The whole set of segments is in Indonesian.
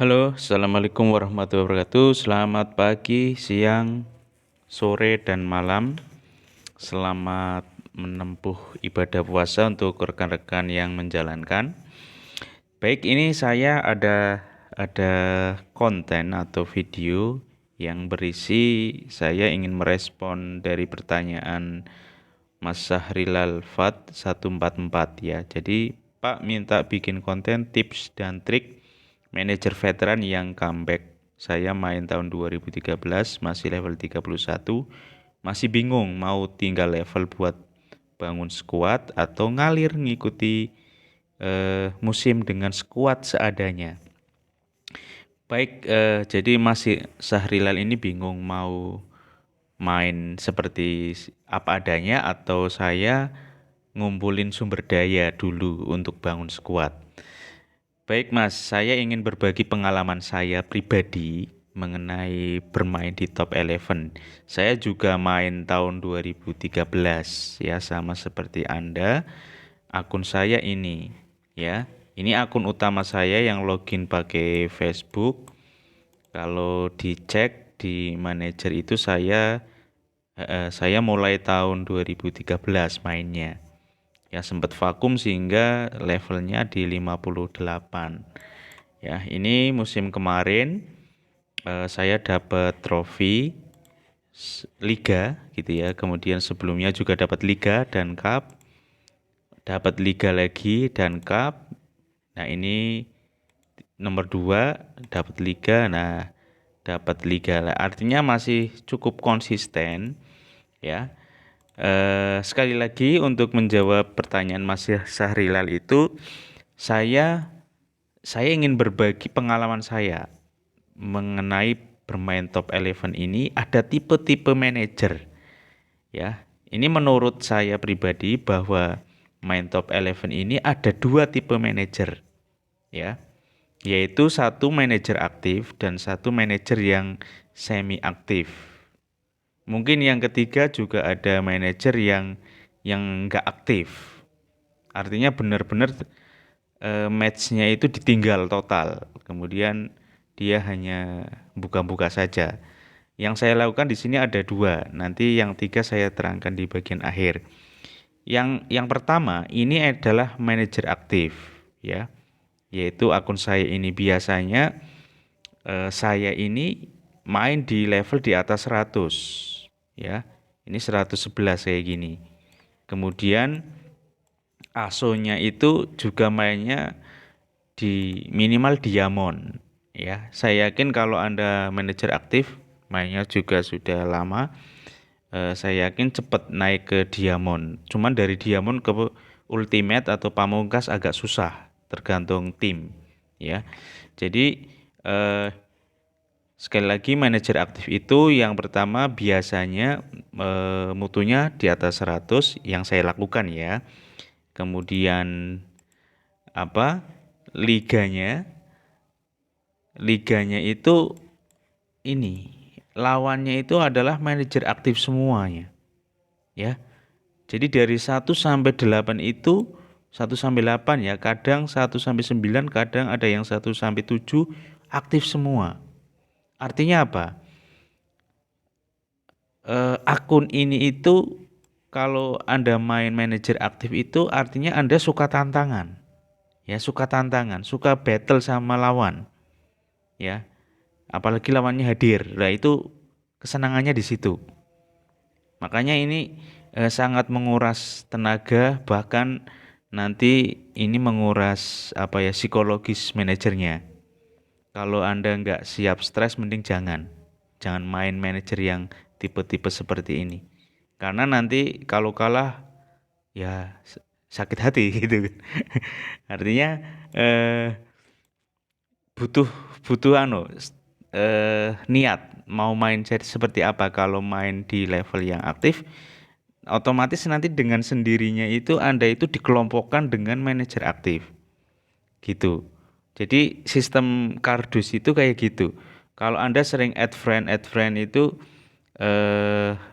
Halo, Assalamualaikum warahmatullahi wabarakatuh. Selamat pagi, siang, sore, dan malam. Selamat menempuh ibadah puasa untuk rekan-rekan yang menjalankan. Baik, ini saya ada konten atau video yang berisi saya ingin merespon dari pertanyaan Mas Sahrilal Fat 144 ya. Jadi Pak minta bikin konten tips dan trik manajer veteran yang comeback. Saya main tahun 2013, masih level 31, masih bingung mau tinggal level buat bangun squad atau ngalir ngikuti musim dengan squad seadanya. Baik, jadi masih Sahrilal ini bingung mau main seperti apa adanya atau saya ngumpulin sumber daya dulu untuk bangun squad. Baik Mas, saya ingin berbagi pengalaman saya pribadi mengenai bermain di top 11. Saya juga main tahun 2013 ya, sama seperti Anda. Akun saya ini ya. Ini akun utama saya yang login pakai Facebook. Kalau dicek di manajer itu saya mulai tahun 2013 mainnya. Ya sempat vakum sehingga levelnya di 58. Ya, ini musim kemarin saya dapat trofi liga gitu ya. Kemudian sebelumnya juga dapat liga dan cup, dapat liga lagi dan cup. Nah, ini nomor 2 dapat liga. Nah, dapat liga. Artinya masih cukup konsisten ya. Sekali lagi untuk menjawab pertanyaan Mas Sahrilal itu, saya saya ingin berbagi pengalaman saya mengenai bermain top 11 ini. Ada tipe-tipe manajer ya. Ini menurut saya pribadi bahwa main top 11 ini ada dua tipe manajer ya, yaitu satu manajer aktif dan satu manajer yang semi aktif. Mungkin yang ketiga juga ada manajer yang nggak aktif. Artinya benar-benar matchnya itu ditinggal total. Kemudian dia hanya buka-buka saja. Yang saya lakukan di sini ada dua. Nanti yang tiga saya terangkan di bagian akhir. Yang pertama ini adalah manajer aktif ya. Yaitu akun saya ini biasanya saya ini main di level di atas 100 ya. Ini 111 kayak gini. Kemudian ASO-nya itu juga mainnya di minimal diamond ya. Saya yakin kalau Anda manajer aktif mainnya juga sudah lama, saya yakin cepat naik ke diamond. Cuman dari diamond ke ultimate atau pamungkas agak susah, tergantung tim ya. Jadi sekali lagi manajer aktif itu yang pertama biasanya mutunya di atas 100 yang saya lakukan ya. Kemudian apa? Liganya liganya itu ini lawannya itu adalah manajer aktif semuanya ya. Jadi dari 1 sampai 8 itu 1 sampai 8 ya, kadang 1 sampai 9, kadang ada yang 1 sampai 7 aktif semua. Artinya apa? Akun ini itu kalau Anda main manajer aktif itu artinya Anda suka tantangan. Ya, suka tantangan, suka battle sama lawan. Ya. Apalagi lawannya hadir. Nah, itu kesenangannya di situ. Makanya ini sangat menguras tenaga, bahkan nanti ini menguras apa ya psikologis manajernya. Kalau Anda nggak siap stres, mending jangan main manajer yang tipe-tipe seperti ini. Karena nanti kalau kalah ya sakit hati gitu kan. Artinya eh, butuh butuh niat mau main seperti apa. Kalau main di level yang aktif, otomatis nanti dengan sendirinya itu Anda itu dikelompokkan dengan manajer aktif gitu. Jadi sistem kardus itu kayak gitu. Kalau Anda sering add friend itu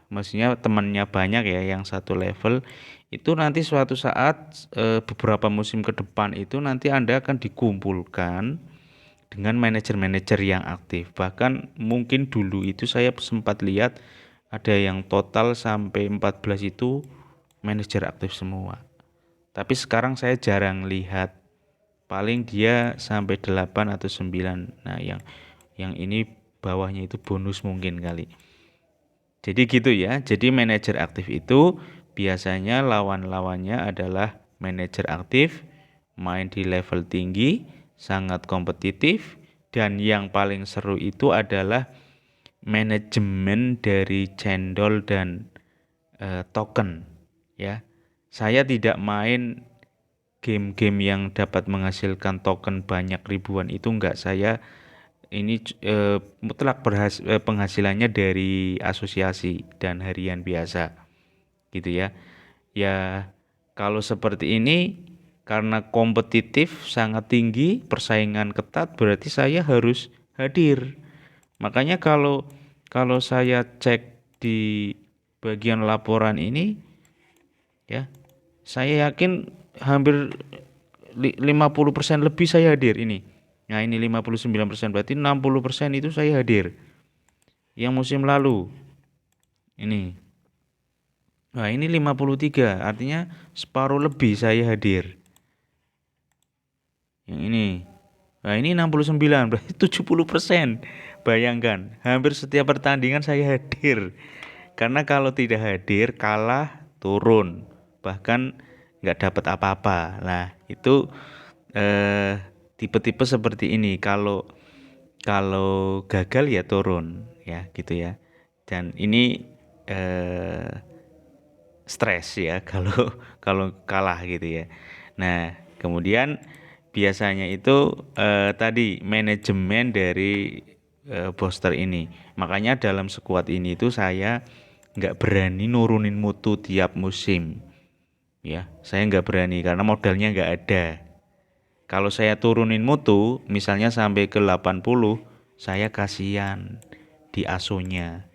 maksudnya temannya banyak ya yang satu level, itu nanti suatu saat beberapa musim ke depan itu nanti Anda akan dengan manajer-manajer yang aktif. Bahkan mungkin dulu itu saya sempat lihat ada yang total sampai 14 itu manajer aktif semua. Tapi sekarang saya jarang lihat. Paling dia sampai 8 atau 9. Nah, yang ini bawahnya itu bonus mungkin kali. Jadi gitu ya. Jadi manajer aktif itu biasanya lawan-lawannya adalah manajer aktif, main di level tinggi, sangat kompetitif, dan yang paling seru itu adalah manajemen dari cendol dan token ya. Saya tidak main game-game yang dapat menghasilkan token banyak ribuan itu enggak. Saya ini mutlak penghasilannya dari asosiasi dan harian biasa gitu ya. Ya kalau seperti ini karena kompetitif sangat tinggi, persaingan ketat, berarti saya harus hadir. Makanya kalau kalau saya cek di bagian laporan ini ya, saya yakin hampir 50% lebih saya hadir ini. Nah, ini 59%, berarti 60% itu saya hadir. Yang musim lalu ini. Nah, ini 53, artinya separuh lebih saya hadir. Yang ini. Nah, ini 69, berarti 70%. Bayangkan, hampir setiap pertandingan saya hadir. Karena kalau tidak hadir, kalah, turun. Bahkan nggak dapat apa-apa. Nah, itu tipe-tipe seperti ini. Kalau kalau gagal ya turun, ya gitu ya. Dan ini eh, stres ya kalau kalau kalah gitu ya. Nah, kemudian biasanya itu tadi manajemen dari poster ini. Makanya dalam skuad ini itu saya nggak berani nurunin mutu tiap musim. Ya, saya nggak berani karena modalnya nggak ada. Kalau saya turunin mutu, misalnya sampai ke 80, saya kasihan di asonya.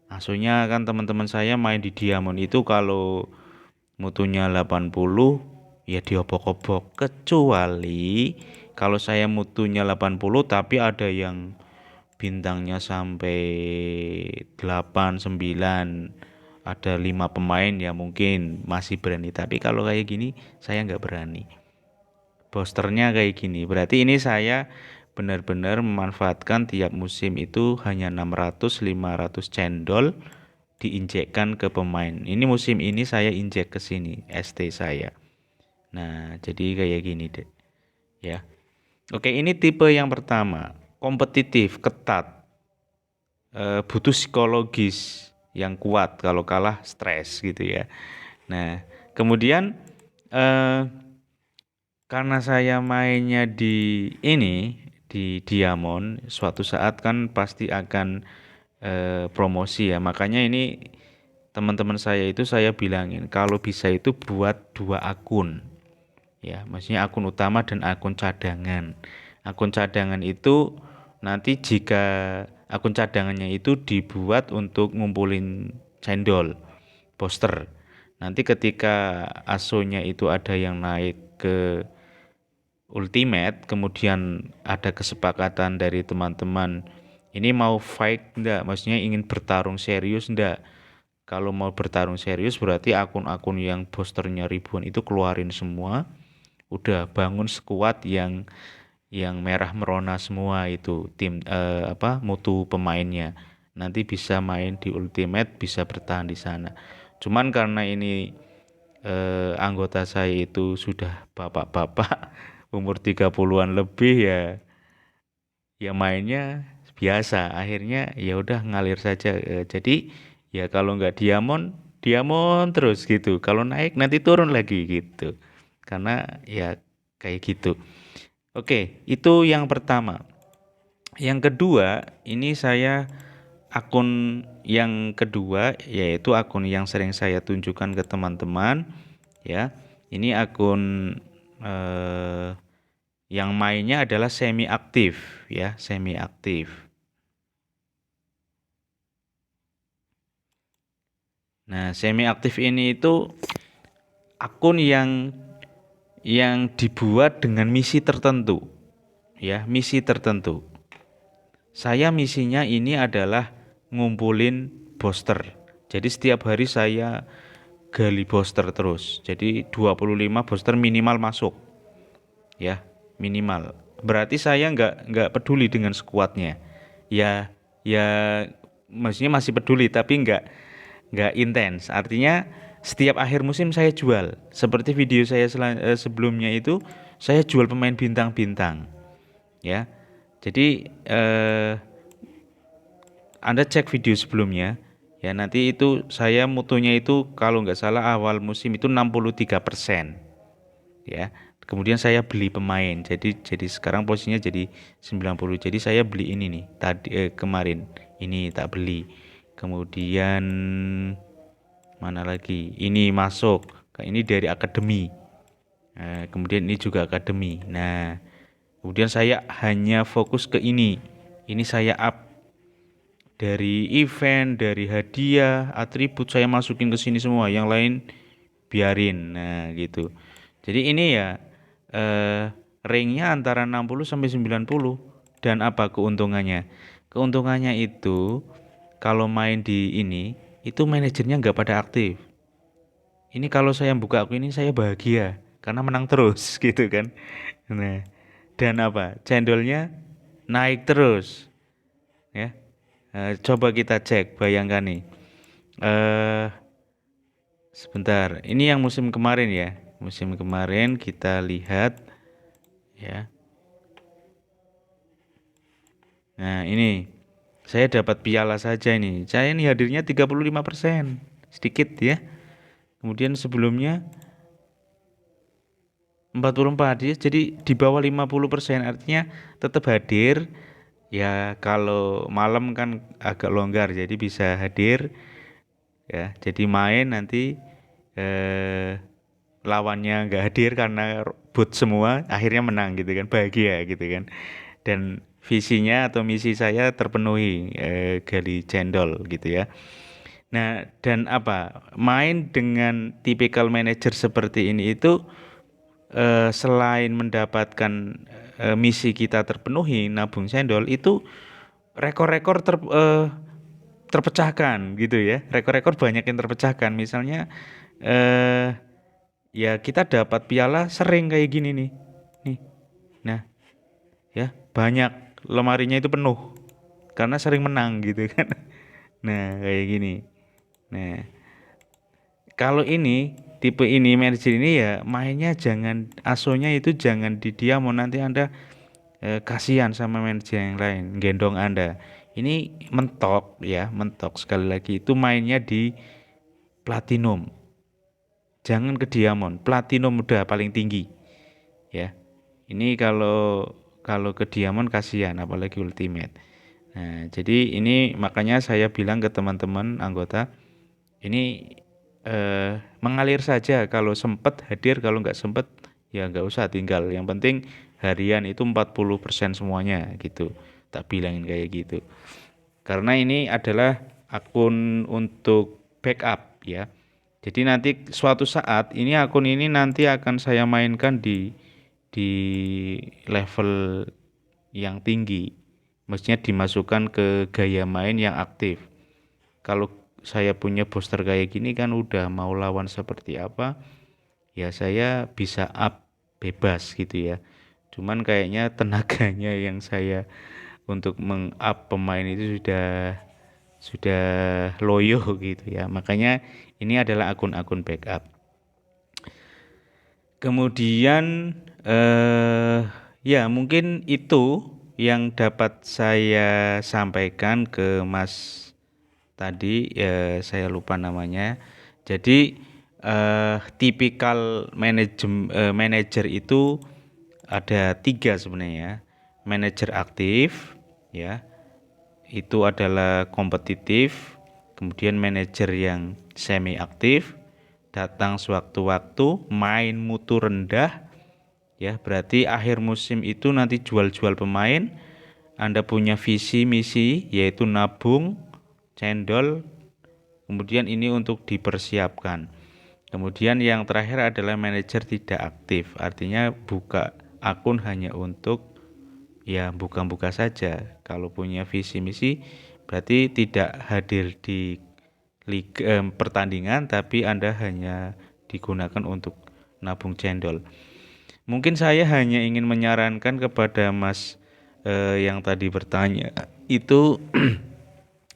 Asonya kan teman-teman saya main di Diamond itu kalau mutunya 80 ya diobok-obok. Kecuali kalau saya mutunya 80 tapi ada yang bintangnya sampai 8, 9, ada 5 pemain ya mungkin masih berani. Tapi kalau kayak gini saya nggak berani. Posternya kayak gini. Berarti ini saya benar-benar memanfaatkan tiap musim itu hanya 600 500 cendol diinjekkan ke pemain. Ini musim ini saya injek ke sini ST saya. Nah, jadi kayak gini deh. Ya. Oke, ini tipe yang pertama. Kompetitif, ketat. Butuh psikologis yang kuat. Kalau kalah stres gitu ya. Nah, kemudian eh, karena saya mainnya di ini di Diamond, suatu saat kan pasti akan promosi ya. Makanya ini teman-teman saya itu saya bilangin kalau bisa itu buat 2 akun. Ya, maksudnya akun utama dan akun cadangan. Akun cadangan itu nanti jika akun cadangannya itu dibuat untuk ngumpulin cendol, poster. Nanti ketika asonya itu ada yang naik ke Ultimate, kemudian ada kesepakatan dari teman-teman, ini mau fight enggak? Maksudnya ingin bertarung serius enggak? Kalau mau bertarung serius berarti akun-akun yang posternya ribuan itu keluarin semua, udah bangun skuad yang merah merona semua itu tim mutu pemainnya. Nanti bisa main di Ultimate, bisa bertahan di sana. Cuman karena ini anggota saya itu sudah bapak-bapak umur 30-an lebih ya ya mainnya biasa akhirnya ya udah ngalir saja. Jadi ya kalau nggak diamond diamond terus gitu, kalau naik nanti turun lagi gitu karena ya kayak gitu. Oke, itu yang pertama. Yang kedua, ini saya akun yang kedua yaitu akun yang sering saya tunjukkan ke teman-teman ya. Ini akun eh, yang mainnya adalah semi aktif ya, semi aktif. Nah, semi aktif ini itu akun yang dibuat dengan misi tertentu. ya, misi tertentu. Saya misinya ini adalah ngumpulin booster. Jadi setiap hari saya gali booster terus. Jadi 25 booster minimal masuk. Ya, minimal. Berarti saya nggak peduli dengan skuadnya. Ya, ya, maksudnya masih peduli tapi nggak intens. Artinya setiap akhir musim saya jual. Seperti video saya sebelumnya itu saya jual pemain bintang-bintang. Ya, jadi Anda cek video sebelumnya. Ya, nanti itu saya mutunya itu kalau nggak salah awal musim itu 63%. Ya, kemudian saya beli pemain. Jadi sekarang posisinya jadi 90. Jadi saya beli ini nih tadi kemarin. Ini tak beli. Kemudian mana lagi? Ini masuk. Ini dari akademi. Kemudian ini juga akademi. Nah, kemudian saya hanya fokus ke ini. Ini saya up dari event, dari hadiah, atribut saya masukin ke sini semua. Yang lain biarin. Nah, gitu. Jadi ini ya ringnya antara 60 sampai 90. Dan apa keuntungannya? Keuntungannya itu kalau main di ini itu manajernya nggak pada aktif. Ini kalau saya buka akun ini saya bahagia karena menang terus gitu kan. Nah, dan apa? Cendolnya naik terus ya. Coba kita cek, bayangkan nih. Eh Sebentar, ini yang musim kemarin ya. Musim kemarin kita lihat ya. Nah, ini saya dapat piala saja ini. Saya ini hadirnya 35%. Sedikit ya. Kemudian sebelumnya 44 ya. Jadi di bawah 50%, artinya tetap hadir. Ya, kalau malam kan agak longgar jadi bisa hadir ya. Jadi main nanti eh lawannya nggak hadir karena bot semua, akhirnya menang gitu kan, bahagia gitu kan. Dan visinya atau misi saya terpenuhi, gali cendol gitu ya. Nah, dan apa, main dengan tipikal manajer seperti ini itu selain mendapatkan misi kita terpenuhi, nabung cendol itu rekor-rekor terpecahkan gitu ya. Rekor-rekor banyak yang terpecahkan. Misalnya eh ya kita dapat piala sering kayak gini nih. Nih. Nah, ya, banyak lemarinya itu penuh karena sering menang gitu kan. Nah, kayak gini. Nah, kalau ini tipe ini manajer ini ya mainnya jangan asonya itu jangan di Diamond, nanti Anda kasihan sama manajer yang lain gendong Anda. Ini mentok ya, mentok sekali lagi itu mainnya di Platinum. Jangan ke Diamond, Platinum udah paling tinggi ya. Ini kalau kalau ke Diamond kasihan apalagi Ultimate. Nah, jadi ini makanya saya bilang ke teman-teman anggota, ini mengalir saja, kalau sempat hadir, kalau nggak sempat ya nggak usah tinggal. Yang penting harian itu 40% semuanya gitu. Tak bilangin kayak gitu. Karena ini adalah akun untuk backup ya. Jadi nanti suatu saat ini akun ini nanti akan saya mainkan di level yang tinggi. Maksudnya dimasukkan ke gaya main yang aktif. Kalau saya punya booster kayak gini kan udah mau lawan seperti apa, ya saya bisa up bebas gitu ya. Cuman kayaknya tenaganya yang saya untuk meng-up pemain itu sudah loyo gitu ya. Makanya ini adalah akun-akun backup. Kemudian ya mungkin itu yang dapat saya sampaikan ke Mas tadi, ya saya lupa namanya. Jadi tipikal manajer itu ada tiga sebenarnya. Manajer aktif ya, itu adalah kompetitif. Kemudian manajer yang semi aktif, datang sewaktu-waktu, main mutu rendah ya, berarti akhir musim itu nanti jual-jual pemain. Anda punya visi misi yaitu nabung cendol, kemudian ini untuk dipersiapkan. Kemudian yang terakhir adalah manajer tidak aktif, artinya buka akun hanya untuk ya buka-buka saja. Kalau punya visi misi berarti tidak hadir di pertandingan, tapi Anda hanya digunakan untuk nabung cendol. Mungkin saya hanya ingin menyarankan kepada Mas yang tadi bertanya itu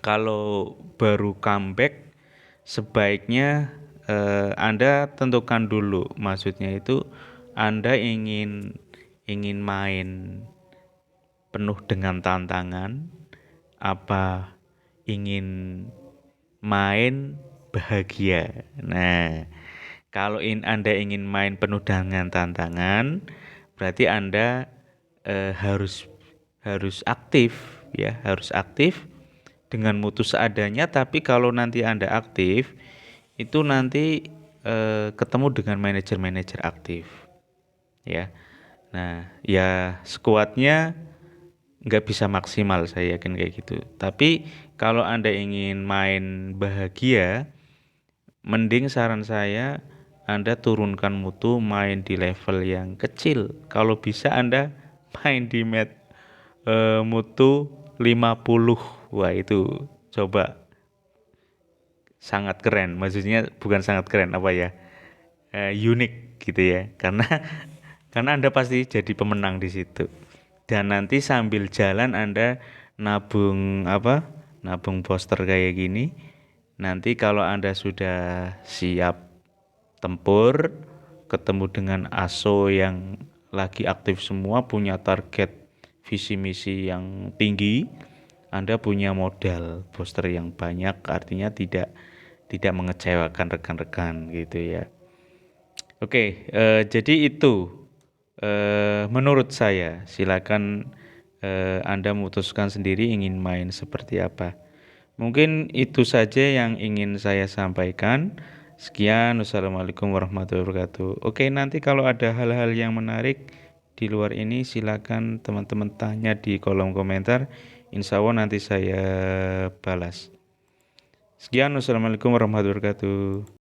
kalau baru comeback sebaiknya Anda tentukan dulu, maksudnya itu Anda ingin main penuh dengan tantangan, apa ingin main bahagia. Nah, kalau Anda ingin main penuh dengan tantangan, berarti Anda harus aktif ya, harus aktif dengan mutu seadanya. Tapi kalau nanti Anda aktif, itu nanti ketemu dengan manajer-manajer aktif ya. Nah, ya skuadnya nggak bisa maksimal, saya yakin kayak gitu. Tapi kalau Anda ingin main bahagia, mending saran saya Anda turunkan mutu, main di level yang kecil. Kalau bisa Anda main di mutu 50. Wah, itu coba sangat keren. Maksudnya bukan sangat keren, apa ya? Unik gitu ya. Karena Anda pasti jadi pemenang di situ. Dan nanti sambil jalan Anda nabung apa? Nabung poster kayak gini. Nanti kalau Anda sudah siap tempur, ketemu dengan ASO yang lagi aktif semua, punya target visi misi yang tinggi, Anda punya modal poster yang banyak, artinya tidak mengecewakan rekan-rekan gitu ya. Oke, jadi itu menurut saya. Silakan Anda memutuskan sendiri ingin main seperti apa. Mungkin itu saja yang ingin saya sampaikan. Sekian, wassalamualaikum warahmatullahi wabarakatuh. Oke, nanti kalau ada hal-hal yang menarik di luar ini, silakan teman-teman tanya di kolom komentar. Insya Allah nanti saya balas. Sekian, wassalamualaikum warahmatullahi wabarakatuh.